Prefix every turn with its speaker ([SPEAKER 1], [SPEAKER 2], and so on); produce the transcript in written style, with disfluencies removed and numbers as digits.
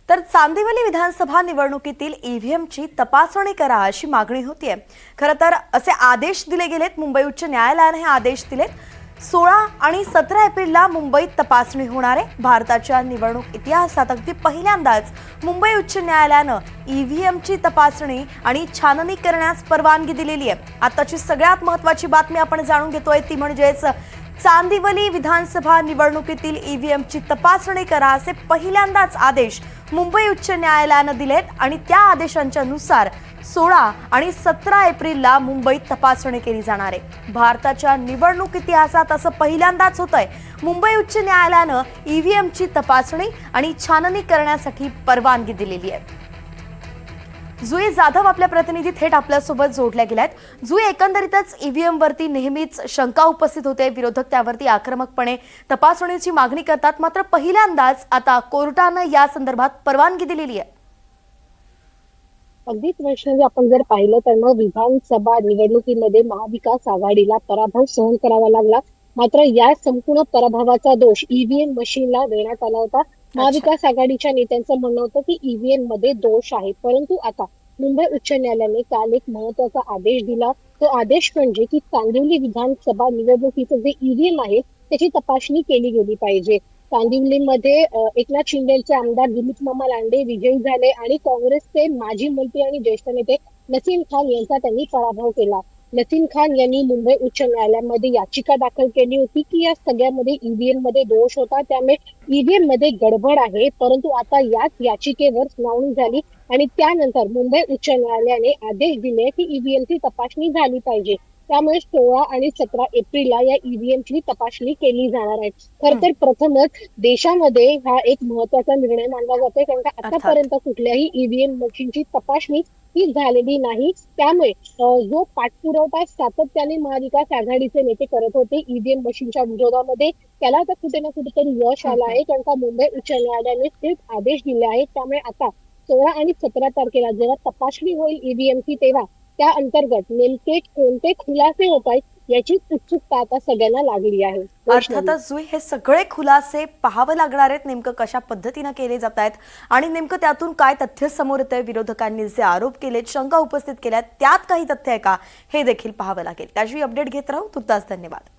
[SPEAKER 1] तर चांदिवली विधानसभा निवडणुकीतील ईव्हीएमची तपासणी करा अशी मागणी होतीये। खरं तर असे आदेश दिले गेलेत। मुंबई उच्च न्यायालयाने हे आदेश दिलेत। 16 आणि 17 एप्रिलला मुंबईत तपासणी होणार आहे। भारताच्या निवडणूक इतिहासात अगदी पहिल्यांदाच मुंबई उच्च न्यायालयाने ईव्हीएमची तपासणी आणि छाननी करण्यास परवानगी दिलेली आहे। आताची सगळ्यात महत्त्वाची बातमी आपण जाणून घेतोय ती म्हणजेच चांदिवली विधानसभा निवडणुकीतील ईव्हीएमची तपासणी करा असे पहिल्यांदाच आदेश मुंबई उच्च न्यायालयाने दिलेत आणि त्या आदेशांच्या नुसार 16 आणि 17 एप्रिलला मुंबईत तपासणी केली जाणार आहे। भारताच्या निवडणूक इतिहासात असं पहिल्यांदाच होतंय। मुंबई उच्च न्यायालयाने ईव्हीएमची तपासणी आणि छाननी करण्यासाठी परवानगी दिलेली आहे। जुई जाधव आपल्या प्रतिनिधी थेट आपल्यासोबत जोडल्या गेल्यात। जुई, एकंदरीतच ईव्हीएम वरती नेहमीच शंका उपस्थित होते, विरोधक त्यावरती आक्रमकपणे तपासणीची मागणी करतात, मात्र पहिल्यांदाच आता कोर्टाने या संदर्भात परवानगी दिलेली आहे।
[SPEAKER 2] अगदीच वैष्णवी, आपण जर पाहिलं तर मग विधानसभा निवडणुकीमध्ये महाविकास आघाडीला पराभव सहन करावा लागला। मात्र या संपूर्ण पराभवाचा दोष ईव्हीएम मशीनला देण्यात आला होता। महाविकास आघाडीच्या नेत्यांचं म्हणणं होतं की ईव्हीएम मध्ये दोष आहे, परंतु आता मुंबई उच्च न्यायालयाने काल एक महत्त्वाचा आदेश दिला। तो आदेश म्हणजे की चांदिवली विधानसभा निवडणुकीचं जे ईव्हीएम आहे त्याची तपासणी केली गेली पाहिजे। चांदिवलीमध्ये एकनाथ शिंदेचे आमदार दिलीप मामा लांडे विजयी झाले आणि काँग्रेसचे माजी मंत्री आणि ज्येष्ठ नेते नसीम खान यांचा त्यांनी पराभव केला। नसीम खान यांनी मुंबई उच्च न्यायालयामध्ये याचिका दाखल केली होती की या सगळ्यामध्ये ईव्हीएम मध्ये दोष होता, त्यामुळे ईव्हीएम मध्ये गडबड आहे। परंतु आता याच याचिकेवर सुनावणी झाली आणि त्यानंतर मुंबई उच्च न्यायालयाने आदेश दिले की ईव्हीएमची तपासणी झाली पाहिजे। त्यामुळे 16 आणि 17 एप्रिलला या ईव्हीएमची तपासणी केली जाणार आहे। खरं तर प्रथमच देशामध्ये हा एक महत्त्वाचा निर्णय मानला जातोय, कारण का आतापर्यंत कुठल्याही ईव्हीएम मशीनची तपासणी ही झालेली नाही। त्यामुळे जो पाठपुरावा सातत्याने महाविकास आघाडीचे नेते करत होते ईव्हीएम मशीनच्या विरोधामध्ये, त्याला आता कुठे ना कुठेतरी यश आलं आहे, कारण का मुंबई उच्च न्यायालयाने थेट आदेश दिले आहेत। त्यामुळे आता 16 आणि 17 तारखेला जेव्हा तपासणी होईल ईव्हीएमची, तेव्हा त्या अंतर्गत नेमके कोणते खुलासे होत आहेत याची उत्सुकता आता सगळ्यांना लागली आहे।
[SPEAKER 1] अर्थातच जुई, हे सगळे खुलासे पाहावे लागणार आहेत, नेमकं कशा पद्धतीने केले जात आहेत आणि नेमकं त्यातून काय तथ्य समोर येतंय। विरोधकांनी जे आरोप केलेत, शंका उपस्थित केल्यात, त्यात काही तथ्य आहे का हे देखील पाहावं लागेल। त्याची अपडेट घेत राहू। तुर्तास धन्यवाद।